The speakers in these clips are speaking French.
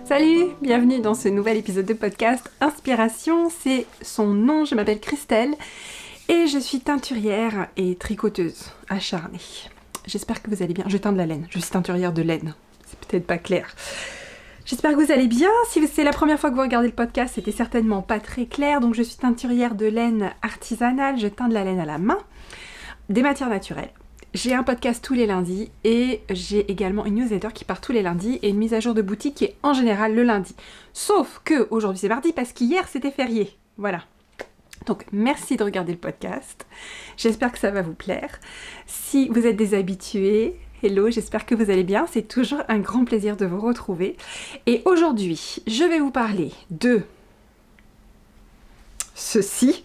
Salut, bienvenue dans ce nouvel épisode de podcast Inspiration, c'est son nom, je m'appelle Christelle et je suis teinturière et tricoteuse acharnée. J'espère que vous allez bien, je teins de la laine, je suis teinturière de laine, c'est peut-être pas clair. J'espère que vous allez bien, si c'est la première fois que vous regardez le podcast, c'était certainement pas très clair, donc je suis teinturière de laine artisanale, je teins de la laine à la main, des matières naturelles. J'ai un podcast tous les lundis et j'ai également une newsletter qui part tous les lundis et une mise à jour de boutique qui est en général le lundi. Sauf que aujourd'hui c'est mardi parce qu'hier c'était férié. Voilà. Donc merci de regarder le podcast. J'espère que ça va vous plaire. Si vous êtes des habitués, hello, j'espère que vous allez bien. C'est toujours un grand plaisir de vous retrouver. Et aujourd'hui, je vais vous parler de ceci.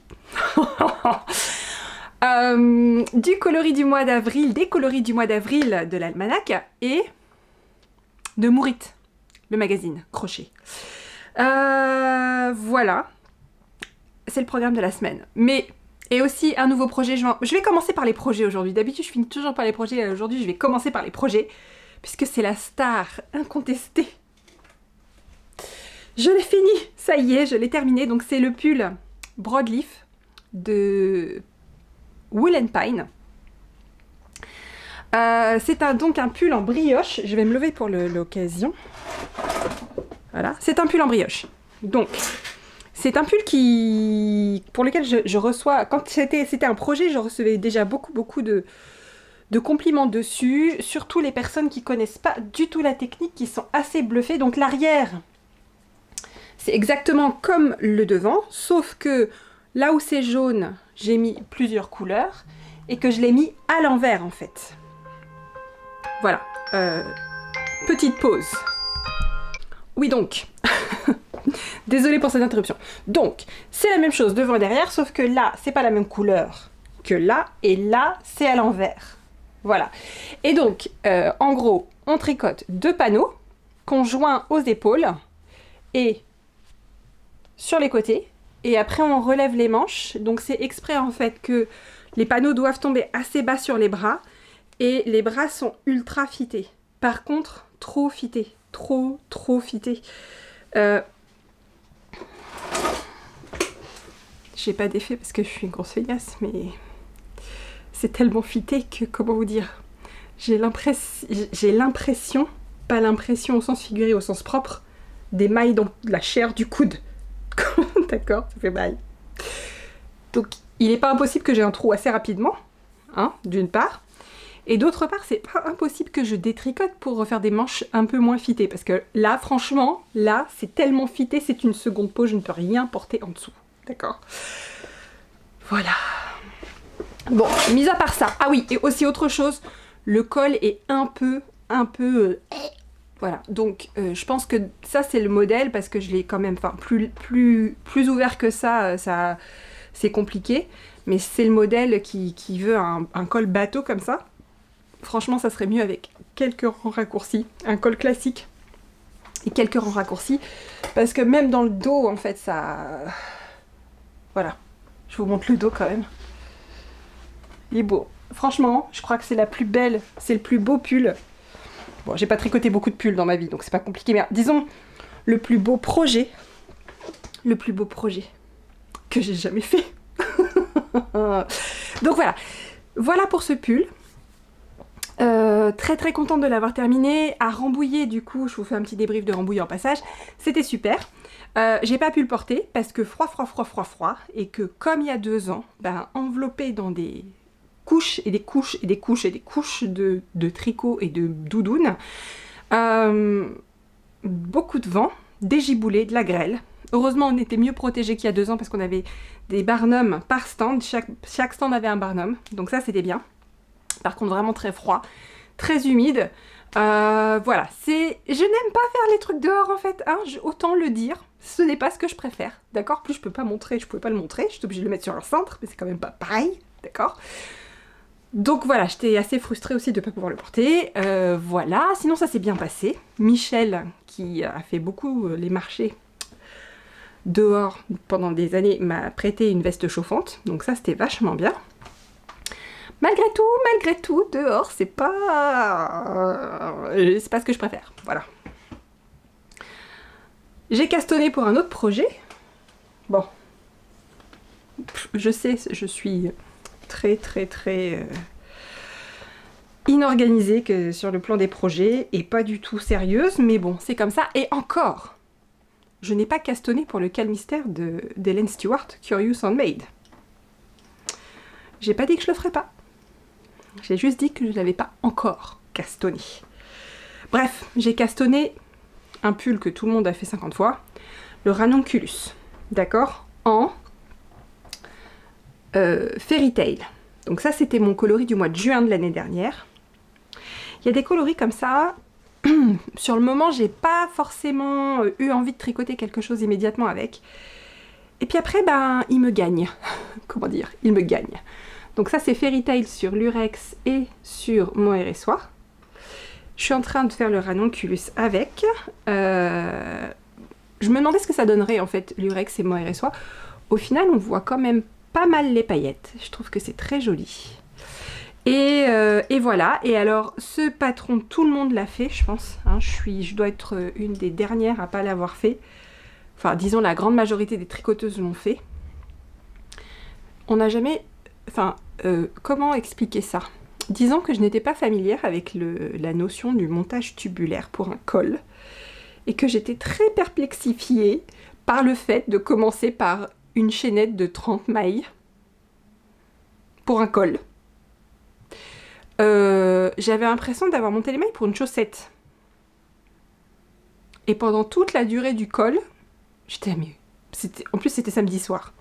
Du coloris du mois d'avril, des coloris du mois d'avril de l'almanach et de Mourit, le magazine crochet. Voilà, c'est le programme de la semaine. Et aussi un nouveau projet, je vais commencer par les projets aujourd'hui. D'habitude je finis toujours par les projets, aujourd'hui je vais commencer par les projets, puisque c'est la star incontestée. Je l'ai fini, ça y est, je l'ai terminé. Donc c'est le pull Broadleaf de Wool & Pine. C'est donc un pull en brioche. Je vais me lever pour l'occasion. Voilà, c'est un pull en brioche. Donc, c'est un pull pour lequel je reçois... Quand c'était un projet, je recevais déjà beaucoup de compliments dessus. Surtout les personnes qui connaissent pas du tout la technique, qui sont assez bluffées. Donc l'arrière, c'est exactement comme le devant, sauf que là où c'est jaune, j'ai mis plusieurs couleurs et que je l'ai mis à l'envers en fait. Voilà. Petite pause. Oui donc. Désolée pour cette interruption. Donc, c'est la même chose devant et derrière, sauf que là, c'est pas la même couleur que là, et là, c'est à l'envers. Voilà. Et donc, en gros, on tricote 2 panneaux qu'on joint aux épaules et sur les côtés. Et après, on relève les manches. Donc, c'est exprès, en fait, que les panneaux doivent tomber assez bas sur les bras. Et les bras sont ultra fités. Par contre, trop fités. Trop fités. J'ai pas d'effet parce que je suis une grosse feillasse, mais c'est tellement fité que, comment vous dire, j'ai l'impression, pas l'impression au sens figuré, au sens propre, des mailles dans la chair du coude. D'accord, ça fait mal. Donc, il n'est pas impossible que j'ai un trou assez rapidement, hein, d'une part. Et d'autre part, c'est pas impossible que je détricote pour refaire des manches un peu moins fitées. Parce que là, franchement, là, c'est tellement fité, c'est une seconde peau, je ne peux rien porter en dessous. D'accord ? Voilà. Bon, mis à part ça. Ah oui, et aussi autre chose, le col est un peu... Voilà, donc je pense que ça c'est le modèle parce que je l'ai quand même, enfin plus ouvert que ça, c'est compliqué, mais c'est le modèle qui veut un col bateau comme ça. Franchement ça serait mieux avec quelques rangs raccourcis, un col classique et quelques rangs raccourcis, parce que même dans le dos en fait ça... Voilà, je vous montre le dos quand même. Il est beau. Franchement, je crois que c'est la plus belle, c'est le plus beau pull. Bon, j'ai pas tricoté beaucoup de pulls dans ma vie, donc c'est pas compliqué, mais disons, le plus beau projet que j'ai jamais fait. Donc voilà pour ce pull. Très contente de l'avoir terminé. À Rambouillet, du coup, je vous fais un petit débrief de Rambouillet en passage. C'était super. J'ai pas pu le porter parce que froid, et que comme il y a 2 ans, enveloppé dans des couches et des couches et des couches et des couches de tricot et de doudoune, beaucoup de vent, des giboulées, de la grêle. Heureusement, on était mieux protégés qu'il y a 2 ans parce qu'on avait des barnums par stand. Chaque stand avait un barnum, donc ça c'était bien. Par contre, vraiment très froid, très humide. Voilà, je n'aime pas faire les trucs dehors en fait, hein, autant le dire. Ce n'est pas ce que je préfère, d'accord ? Plus je pouvais pas le montrer, je suis obligée de le mettre sur un cintre, mais c'est quand même pas pareil, d'accord ? Donc voilà, j'étais assez frustrée aussi de ne pas pouvoir le porter. Voilà, sinon ça s'est bien passé. Michel, qui a fait beaucoup les marchés dehors pendant des années, m'a prêté une veste chauffante. Donc ça, c'était vachement bien. Malgré tout, dehors, c'est pas ce que je préfère. Voilà. J'ai castonné pour un autre projet. Bon. Je sais, je suis très inorganisée que sur le plan des projets et pas du tout sérieuse, mais bon, c'est comme ça. Et encore, je n'ai pas castonné pour le calmystère d'Hélène Stewart, Curious Handmaid. J'ai pas dit que je le ferais pas. J'ai juste dit que je l'avais pas encore castonné. Bref, j'ai castonné un pull que tout le monde a fait 50 fois, le Ranunculus, d'accord, en Fairy Tail. Donc ça, c'était mon coloris du mois de juin de l'année dernière. Il y a des coloris comme ça. Sur le moment, j'ai pas forcément eu envie de tricoter quelque chose immédiatement avec. Et puis après, ben, il me gagne. Comment dire? Il me gagne. Donc ça, c'est Fairy Tail sur Lurex et sur Mohair et Soie. Je suis en train de faire le Ranunculus avec. Je me demandais ce que ça donnerait, en fait, Lurex et Mohair et Soie. Au final, on voit quand même pas mal les paillettes. Je trouve que c'est très joli. Et voilà. Et alors, ce patron, tout le monde l'a fait, je pense. Hein, je dois être une des dernières à pas l'avoir fait. Enfin, disons, la grande majorité des tricoteuses l'ont fait. On n'a jamais... Enfin, comment expliquer ça? Disons que je n'étais pas familière avec la notion du montage tubulaire pour un col. Et que j'étais très perplexifiée par le fait de commencer par une chaînette de 30 mailles pour un col. J'avais l'impression d'avoir monté les mailles pour une chaussette. Et pendant toute la durée du col, j'étais mais en plus c'était samedi soir.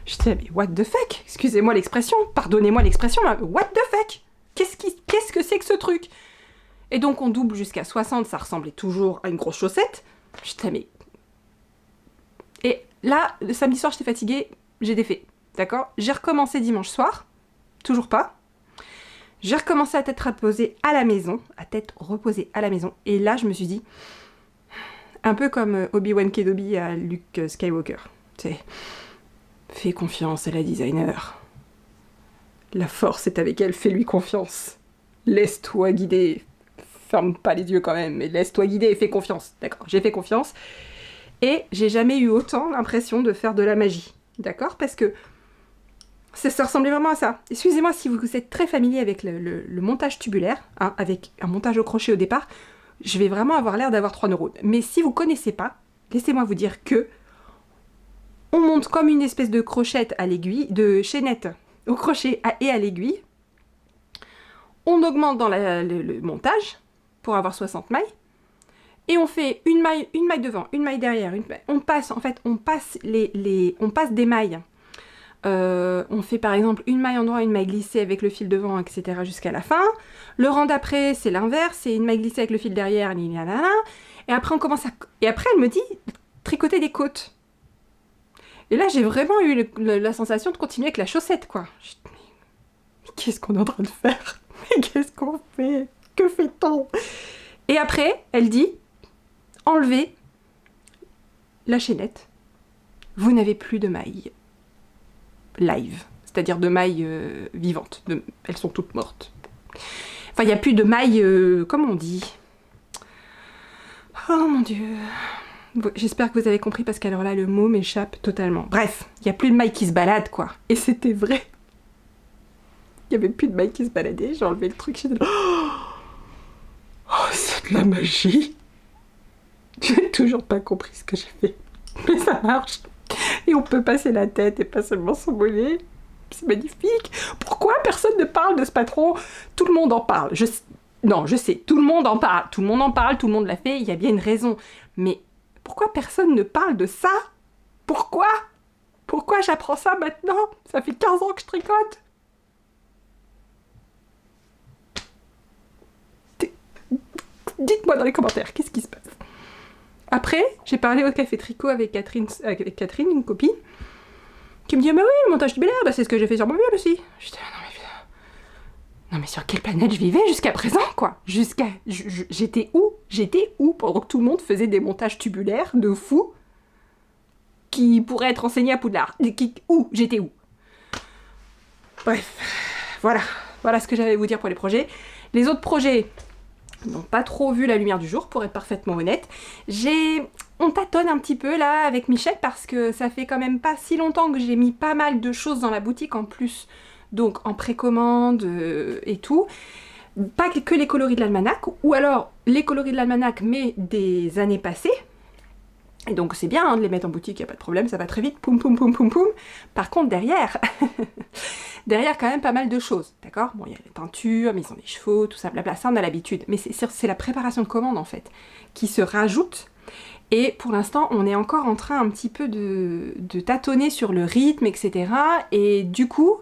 J'étais mais what the fuck? Excusez-moi l'expression, pardonnez-moi l'expression, mais what the fuck? Qu'est-ce que c'est que ce truc? Et donc on double jusqu'à 60, ça ressemblait toujours à une grosse chaussette. J'étais mais... Et là, le samedi soir, j'étais fatiguée, j'ai défait, d'accord? J'ai recommencé dimanche soir, toujours pas. J'ai recommencé à tête reposée à la maison, et là je me suis dit, un peu comme Obi-Wan Kenobi à Luke Skywalker, c'est fais confiance à la designer. La force est avec elle, fais-lui confiance. Laisse-toi guider. Ferme pas les yeux quand même, mais laisse-toi guider et fais confiance. D'accord, j'ai fait confiance. Et j'ai jamais eu autant l'impression de faire de la magie. D'accord? Parce que ça ressemblait vraiment à ça. Excusez-moi si vous êtes très familier avec le montage tubulaire, hein, avec un montage au crochet au départ, je vais vraiment avoir l'air d'avoir 3 neurones. Mais si vous connaissez pas, laissez-moi vous dire que on monte comme une espèce de crochette à l'aiguille, de chaînette au crochet et à l'aiguille. On augmente dans le montage pour avoir 60 mailles. Et on fait une maille devant, une maille derrière. On passe des mailles. On fait par exemple une maille endroit, une maille glissée avec le fil devant, etc. jusqu'à la fin. Le rang d'après, c'est l'inverse, c'est une maille glissée avec le fil derrière, et après on commence à... Et après elle me dit, tricoter des côtes. Et là j'ai vraiment eu la sensation de continuer avec la chaussette, quoi. Mais qu'est-ce qu'on est en train de faire? Mais qu'est-ce qu'on fait? Que fait-on? Et après, elle dit, enlevez la chaînette. Vous n'avez plus de mailles live, c'est-à-dire de mailles vivantes. Elles sont toutes mortes. Enfin, il n'y a plus de mailles, comment on dit? Oh mon Dieu. J'espère que vous avez compris, parce qu'alors là, le mot m'échappe totalement. Bref, il n'y a plus de mailles qui se baladent, quoi. Et c'était vrai. Il n'y avait plus de mailles qui se baladaient. J'ai enlevé le truc. J'étais là... Oh, c'est de la magie. J'ai toujours pas compris ce que j'ai fait. Mais ça marche. Et on peut passer la tête et pas seulement s'envoler. C'est magnifique. Pourquoi personne ne parle de ce patron? Tout le monde en parle. Non, je sais. Tout le monde en parle. Tout le monde en parle. Tout le monde l'a fait. Il y a bien une raison. Mais pourquoi personne ne parle de ça? Pourquoi? Pourquoi j'apprends ça maintenant? Ça fait 15 ans que je tricote. Dites-moi dans les commentaires, qu'est-ce qui se passe? Après, j'ai parlé au café tricot avec Catherine, une copine, qui me dit, mais oui, le montage tubulaire, bah, c'est ce que j'ai fait sur mon viol aussi. J'étais là, non mais sur quelle planète je vivais jusqu'à présent, quoi? J'étais où? J'étais où pendant que tout le monde faisait des montages tubulaires de fou qui pourraient être enseignés à Poudlard? Où? J'étais où? Bref, voilà ce que j'avais à vous dire pour les projets. Les autres projets n'ont pas trop vu la lumière du jour, pour être parfaitement honnête. J'ai on tâtonne un petit peu là avec Michel parce que ça fait quand même pas si longtemps que j'ai mis pas mal de choses dans la boutique en plus, donc en précommande et tout. Pas que les coloris de l'almanach, ou alors les coloris de l'almanach mais des années passées. Et donc c'est bien de les mettre en boutique, il n'y a pas de problème, ça va très vite, poum poum poum poum poum. Par contre derrière, derrière quand même pas mal de choses, d'accord? Bon, il y a les teintures, mise en des chevaux, tout ça, blabla, ça on a l'habitude. Mais c'est la préparation de commande en fait, qui se rajoute. Et pour l'instant, on est encore en train un petit peu de tâtonner sur le rythme, etc. Et du coup,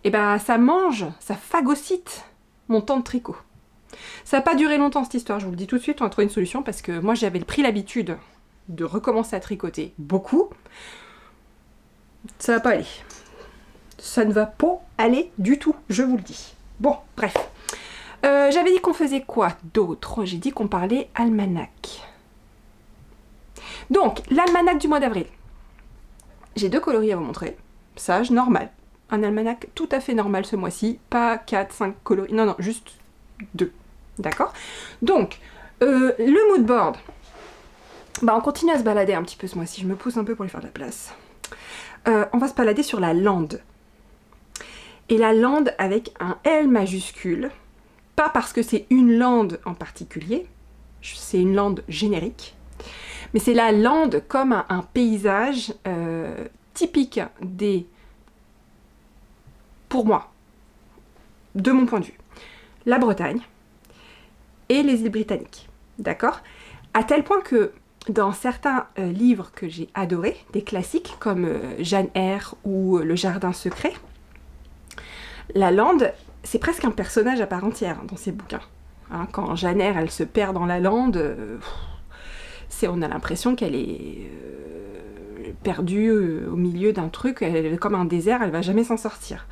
eh ben, ça mange, ça phagocyte mon temps de tricot. Ça n'a pas duré longtemps cette histoire, je vous le dis tout de suite, on a trouvé une solution parce que moi j'avais pris l'habitude de recommencer à tricoter beaucoup. Ça va pas aller. Ça ne va pas aller du tout, je vous le dis. Bon, bref. J'avais dit qu'on faisait quoi d'autre? J'ai dit qu'on parlait almanach. Donc, l'almanach du mois d'avril. J'ai 2 coloris à vous montrer. Sage, normal. Un almanach tout à fait normal ce mois-ci. Pas 4, 5 coloris. Non, non, juste 2. D'accord? Donc, le mood board. Bah, on continue à se balader un petit peu ce mois-ci. Je me pousse un peu pour lui faire de la place. On va se balader sur la lande. Et la lande avec un L majuscule. Pas parce que c'est une lande en particulier. C'est une lande générique. Mais c'est la lande comme un paysage typique des... Pour moi, de mon point de vue, la Bretagne et les îles britanniques. D'accord? À tel point que dans certains livres que j'ai adorés, des classiques comme Jeanne Eyre ou Le Jardin secret, la lande, c'est presque un personnage à part entière dans ces bouquins. Hein, quand Jeanne Eyre, elle se perd dans la lande, on a l'impression qu'elle est perdue au milieu d'un truc, elle est comme un désert, elle va jamais s'en sortir.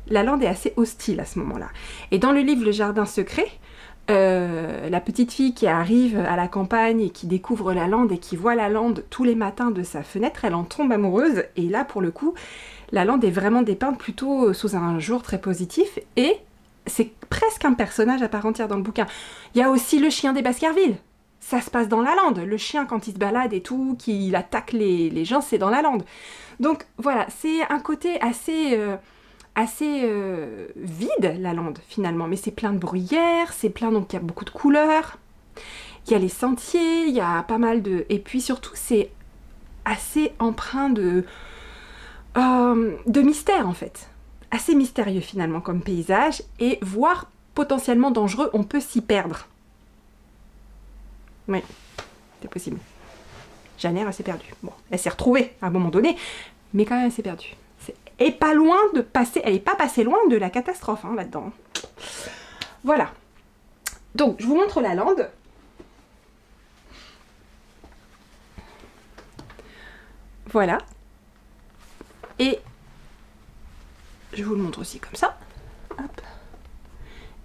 La lande est assez hostile à ce moment-là. Et dans le livre Le Jardin secret, la petite fille qui arrive à la campagne et qui découvre la lande et qui voit la lande tous les matins de sa fenêtre, elle en tombe amoureuse. Et là, pour le coup, la lande est vraiment dépeinte plutôt sous un jour très positif. Et c'est presque un personnage à part entière dans le bouquin. Il y a aussi le chien des Baskerville. Ça se passe dans la lande. Le chien, quand il se balade et tout, qu'il attaque les gens, c'est dans la lande. Donc voilà, c'est un côté assez vide, la lande, finalement. Mais c'est plein de bruyères, c'est plein, donc il y a beaucoup de couleurs. Il y a les sentiers, il y a pas mal de... Et puis surtout, c'est assez empreint de mystère, en fait. Assez mystérieux, finalement, comme paysage. Et voire potentiellement dangereux, on peut s'y perdre. Oui, c'est possible. Jeanne Eyre, elle s'est perdue. Bon, elle s'est retrouvée à un moment donné, mais quand même, elle s'est perdue. Et pas loin de passer... Elle n'est pas passée loin de la catastrophe, hein, là-dedans. Voilà. Donc, je vous montre la lande. Voilà. Et je vous le montre aussi comme ça. Hop.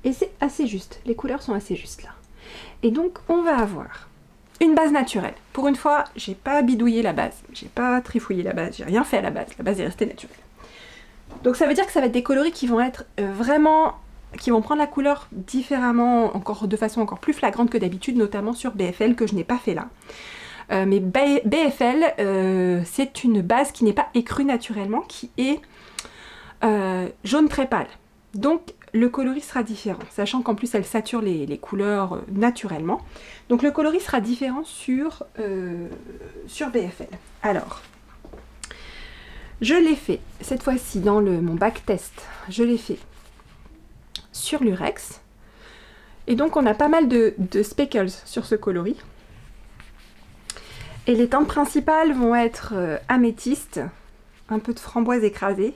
Et c'est assez juste. Les couleurs sont assez justes, là. Et donc, on va avoir une base naturelle. Pour une fois, j'ai pas bidouillé la base. J'ai pas trifouillé la base. J'ai rien fait à la base. La base est restée naturelle. Donc ça veut dire que ça va être des coloris qui vont être vraiment... qui vont prendre la couleur différemment, de façon encore plus flagrante que d'habitude, notamment sur BFL, que je n'ai pas fait là. Mais BFL, c'est une base qui n'est pas écrue naturellement, qui est jaune très pâle. Donc le coloris sera différent, sachant qu'en plus elle sature les couleurs naturellement. Donc le coloris sera différent sur BFL. Alors... je l'ai fait, cette fois-ci, dans mon back test, je l'ai fait sur l'Urex. Et donc, on a pas mal de speckles sur ce coloris. Et les teintes principales vont être améthyste, un peu de framboise écrasée,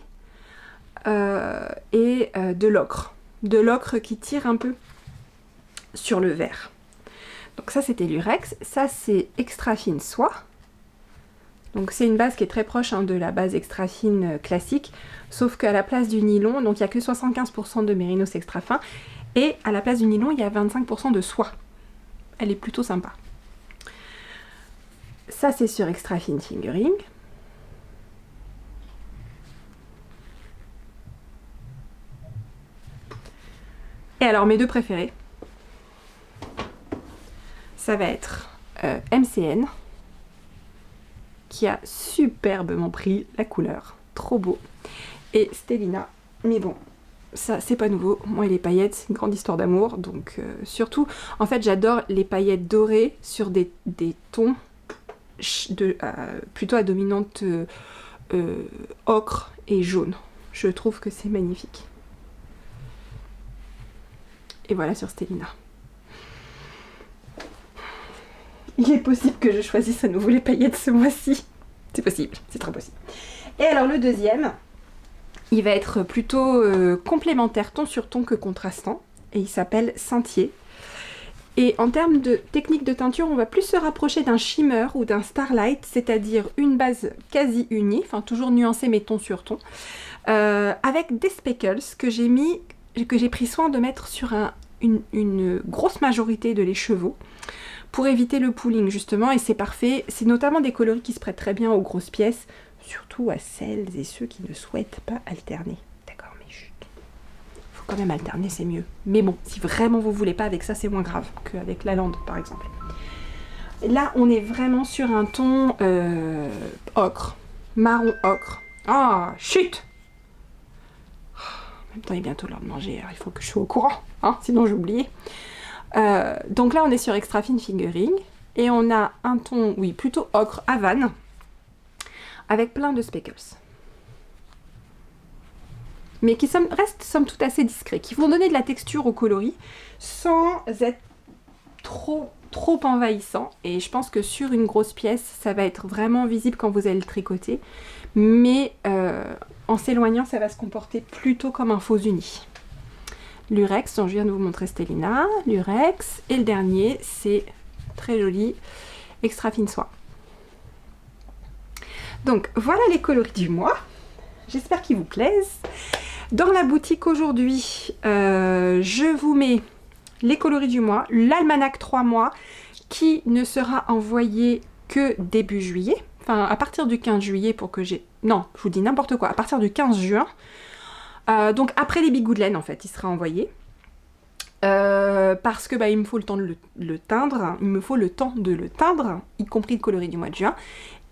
et de l'ocre. De l'ocre qui tire un peu sur le vert. Donc ça, c'était l'Urex. Ça, c'est extra fine soie. Donc c'est une base qui est très proche de la base extra fine classique, sauf qu'à la place du nylon, donc il n'y a que 75% de mérinos extra fin, et à la place du nylon, il y a 25% de soie. Elle est plutôt sympa. Ça c'est sur extra fine fingering. Et alors mes deux préférés, ça va être MCN. qui a superbement pris la couleur. Trop beau. Et Stellina, mais bon, ça c'est pas nouveau. Moi les paillettes, c'est une grande histoire d'amour. Donc surtout, en fait j'adore les paillettes dorées sur des tons plutôt à dominante ocre et jaune. Je trouve que c'est magnifique. Et voilà sur Stellina. Il est possible que je choisisse à nouveau les paillettes ce mois-ci. C'est possible, c'est très possible. Et alors le deuxième, il va être plutôt complémentaire ton sur ton que contrastant. Et il s'appelle Sentier. Et en termes de technique de teinture, on va plus se rapprocher d'un shimmer ou d'un starlight, c'est-à-dire une base quasi unie, enfin toujours nuancée mais ton sur ton, avec des speckles que j'ai pris soin de mettre sur une grosse majorité de l'écheveau pour éviter le pooling justement, et c'est parfait. C'est notamment des coloris qui se prêtent très bien aux grosses pièces, surtout à celles et ceux qui ne souhaitent pas alterner. D'accord, mais chut. Faut quand même alterner, c'est mieux. Mais bon, si vraiment vous voulez pas avec ça, c'est moins grave qu'avec la lande par exemple. Là, on est vraiment sur un ton ocre, marron ocre. Ah, chut! En même temps, il est bientôt l'heure de manger, alors il faut que je sois au courant, hein, sinon j'ai oublié. Donc là, on est sur Extra Fine Fingering, et on a un ton, oui, plutôt ocre Havane, avec plein de speckles. Mais qui restent somme toute assez discrets, qui vont donner de la texture au coloris, sans être trop envahissant. Et je pense que sur une grosse pièce, ça va être vraiment visible quand vous allez le tricoter. Mais en s'éloignant, ça va se comporter plutôt comme un faux uni. Lurex, dont je viens de vous montrer Stellina, Lurex, et le dernier, c'est très joli, Extra Fine Soie. Donc voilà les coloris du mois, j'espère qu'ils vous plaisent. Dans la boutique aujourd'hui, je vous mets les coloris du mois, l'almanach 3 mois, qui ne sera envoyé que début juillet, enfin à partir du 15 juillet pour que j'ai... Non, je vous dis n'importe quoi, à partir du 15 juin. Donc après les bigouds de laine en fait, il sera envoyé. Parce que il me faut le temps de le teindre, il me faut le temps de le teindre, y compris le coloris du mois de juin,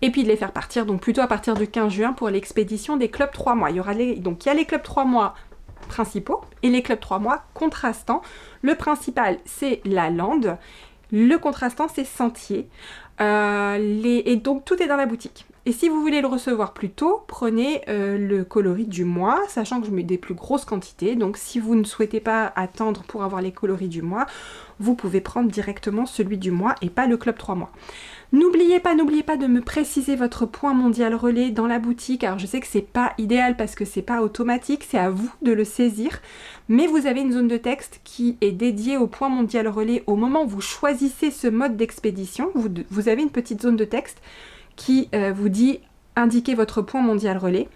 et puis de les faire partir, donc plutôt à partir du 15 juin pour l'expédition des clubs 3 mois. Donc il y a les clubs 3 mois principaux et les clubs 3 mois contrastants. Le principal c'est la lande, le contrastant c'est Sentier, et donc tout est dans la boutique. Et si vous voulez le recevoir plus tôt, prenez le coloris du mois, sachant que je mets des plus grosses quantités. Donc si vous ne souhaitez pas attendre pour avoir les coloris du mois, vous pouvez prendre directement celui du mois et pas le club 3 mois. N'oubliez pas de me préciser votre point mondial relais dans la boutique. Alors je sais que c'est pas idéal parce que c'est pas automatique, c'est à vous de le saisir. Mais vous avez une zone de texte qui est dédiée au point mondial relais. Au moment où vous choisissez ce mode d'expédition, vous avez une petite zone de texte qui vous dit indiquer votre point mondial relais.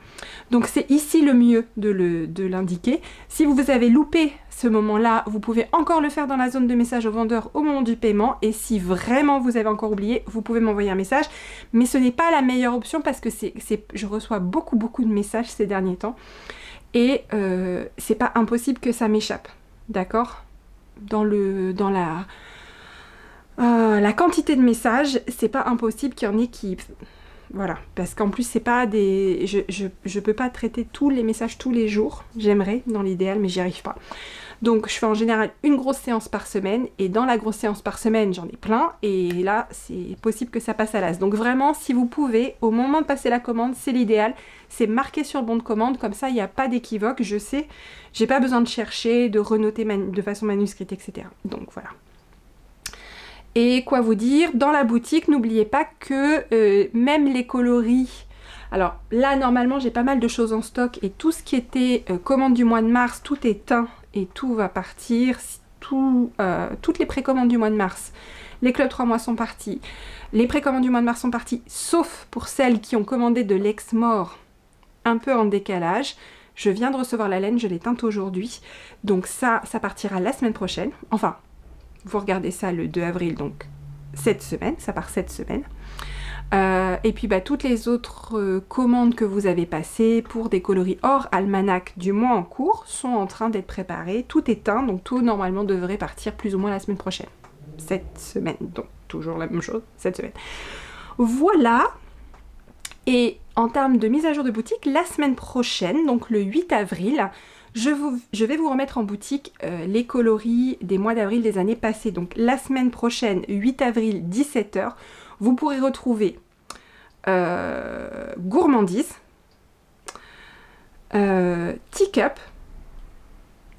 Donc c'est ici le mieux de l'indiquer. Si vous avez loupé ce moment-là, vous pouvez encore le faire dans la zone de message au vendeur au moment du paiement. Et si vraiment vous avez encore oublié, vous pouvez m'envoyer un message. Mais ce n'est pas la meilleure option parce que je reçois beaucoup de messages ces derniers temps. Et c'est pas impossible que ça m'échappe. D'accord ? Dans la quantité de messages, c'est pas impossible qu'il y en ait qui... Voilà, parce qu'en plus c'est pas des... Je peux pas traiter tous les messages tous les jours, j'aimerais dans l'idéal mais j'y arrive pas. Donc je fais en général une grosse séance par semaine et dans la grosse séance par semaine j'en ai plein et là c'est possible que ça passe à l'as. Donc vraiment si vous pouvez, au moment de passer la commande, c'est l'idéal, c'est marqué sur le bon de commande, comme ça il n'y a pas d'équivoque, je sais, j'ai pas besoin de chercher, de renoter de façon manuscrite, etc. Donc voilà. Et quoi vous dire, dans la boutique, n'oubliez pas que même les coloris... Alors là, normalement, j'ai pas mal de choses en stock et tout ce qui était commande du mois de mars, tout est teint et tout va partir. Toutes les précommandes du mois de mars, les clubs 3 mois sont partis. Les précommandes du mois de mars sont parties, sauf pour celles qui ont commandé de l'ex-mort un peu en décalage. Je viens de recevoir la laine, je l'ai teinte aujourd'hui. Donc ça partira la semaine prochaine. Enfin... Vous regardez ça le 2 avril, donc cette semaine, ça part cette semaine. Et puis toutes les autres commandes que vous avez passées pour des coloris hors almanach du mois en cours sont en train d'être préparées. Tout est teint, donc tout normalement devrait partir plus ou moins la semaine prochaine. Cette semaine, donc toujours la même chose, cette semaine. Voilà, Et en termes de mise à jour de boutique, la semaine prochaine, donc le 8 avril, je vais vous remettre en boutique les coloris des mois d'avril des années passées. Donc la semaine prochaine, 8 avril, 17h, vous pourrez retrouver Gourmandise, Teacup,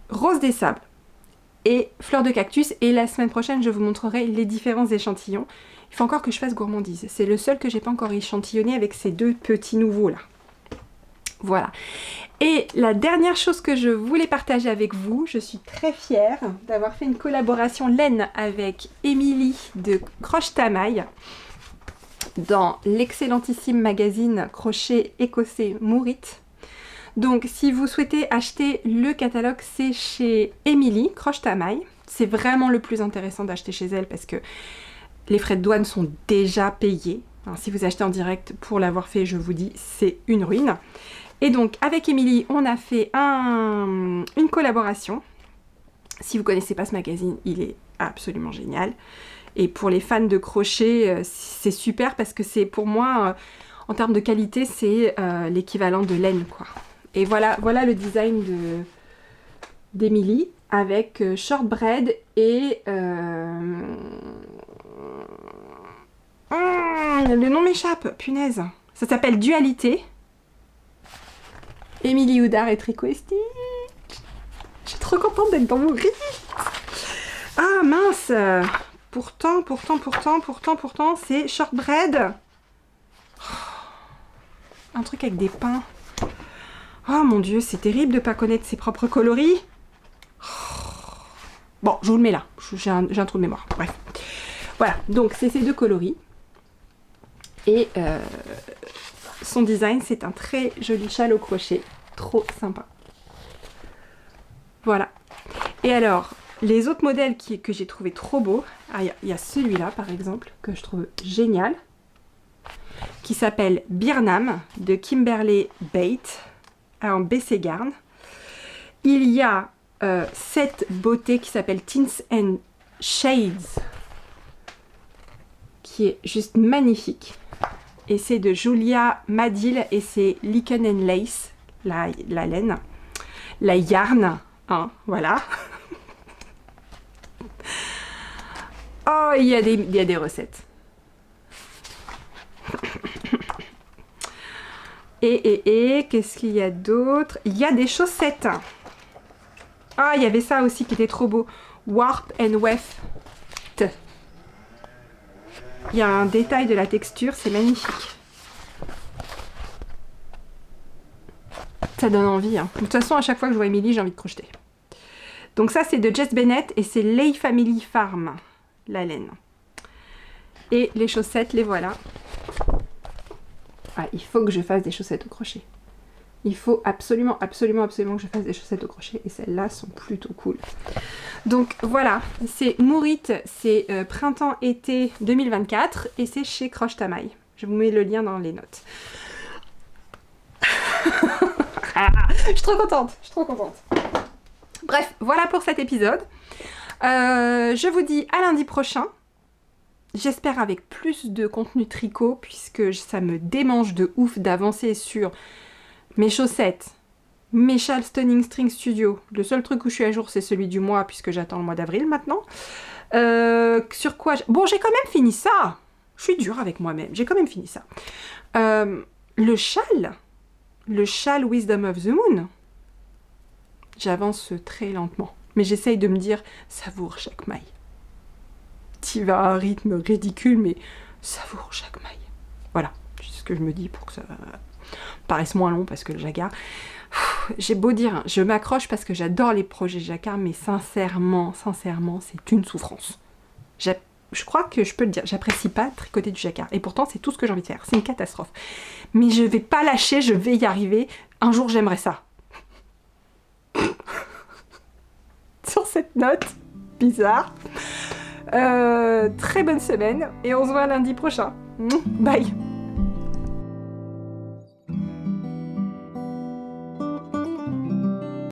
Rose des Sables et Fleur de Cactus. Et la semaine prochaine, je vous montrerai les différents échantillons. Il faut encore que je fasse Gourmandise. C'est le seul que j'ai pas encore échantillonné avec ces deux petits nouveaux là. Voilà. Et la dernière chose que je voulais partager avec vous, je suis très fière d'avoir fait une collaboration laine avec Émilie de Croche ta maille dans l'excellentissime magazine crochet écossais Mourit. Donc si vous souhaitez acheter le catalogue, c'est chez Émilie, Croche ta maille. C'est vraiment le plus intéressant d'acheter chez elle parce que les frais de douane sont déjà payés. Alors, si vous achetez en direct, pour l'avoir fait, je vous dis, c'est une ruine. Et donc, avec Émilie, on a fait une collaboration. Si vous ne connaissez pas ce magazine, il est absolument génial. Et pour les fans de crochet, c'est super parce que c'est, pour moi, en termes de qualité, c'est l'équivalent de laine, quoi. Et voilà le design d'Émilie avec shortbread et... le nom m'échappe, punaise. Ça s'appelle Dualité. Émilie Houdard et Tricot Esthétique. Je suis trop contente d'être dans mon rythme. Ah mince. Pourtant, c'est shortbread. Un truc avec des pains. Oh mon dieu, c'est terrible de pas connaître ses propres coloris. Bon, je vous le mets là. J'ai un trou de mémoire. Bref. Voilà, donc c'est ces deux coloris. Et son design, c'est un très joli châle au crochet. Trop sympa. Voilà. Et alors, les autres modèles que j'ai trouvé trop beaux, il y a celui-là par exemple, que je trouve génial, qui s'appelle Birnam de Kimberley Bate en BC Garn. Il y a cette beauté qui s'appelle Tints and Shades, qui est juste magnifique. Et c'est de Julia Madil et c'est Lichen and Lace, la laine, la yarn, hein, voilà. Oh, il y a des recettes. Et qu'est-ce qu'il y a d'autre? Il y a des chaussettes. Ah, il y avait ça aussi qui était trop beau. Warp and Weft. Il y a un détail de la texture, c'est magnifique. Ça donne envie, hein. De toute façon, à chaque fois que je vois Émilie, j'ai envie de crocheter. Donc ça, c'est de Jess Bennett et c'est Lay Family Farm, la laine. Et les chaussettes, les voilà. Ah, il faut que je fasse des chaussettes au crochet. Il faut absolument que je fasse des chaussettes au crochet. Et celles-là sont plutôt cool. Donc voilà, c'est Mourit, c'est printemps-été 2024. Et c'est chez Croche ta maille. Je vous mets le lien dans les notes. Je suis trop contente, Bref, voilà pour cet épisode. Je vous dis à lundi prochain. J'espère avec plus de contenu tricot, puisque ça me démange de ouf d'avancer sur mes chaussettes, mes châles Stunning String Studio. Le seul truc où je suis à jour, c'est celui du mois, puisque j'attends le mois d'avril maintenant. Sur quoi... Bon, j'ai quand même fini ça. Je suis dure avec moi-même. J'ai quand même fini ça. Le châle Wisdom of the Moon, j'avance très lentement. Mais j'essaye de me dire, savoure chaque maille. Tu vas à un rythme ridicule, mais savoure chaque maille. Voilà, c'est ce que je me dis pour que ça paraisse moins long, parce que le jacquard... J'ai beau dire, je m'accroche parce que j'adore les projets jacquard, mais sincèrement, c'est une souffrance. Je crois que je peux le dire, j'apprécie pas tricoter du jacquard. Et pourtant, c'est tout ce que j'ai envie de faire. C'est une catastrophe. Mais je vais pas lâcher, je vais y arriver. Un jour, j'aimerais ça. Sur cette note bizarre, très bonne semaine et on se voit lundi prochain. Bye.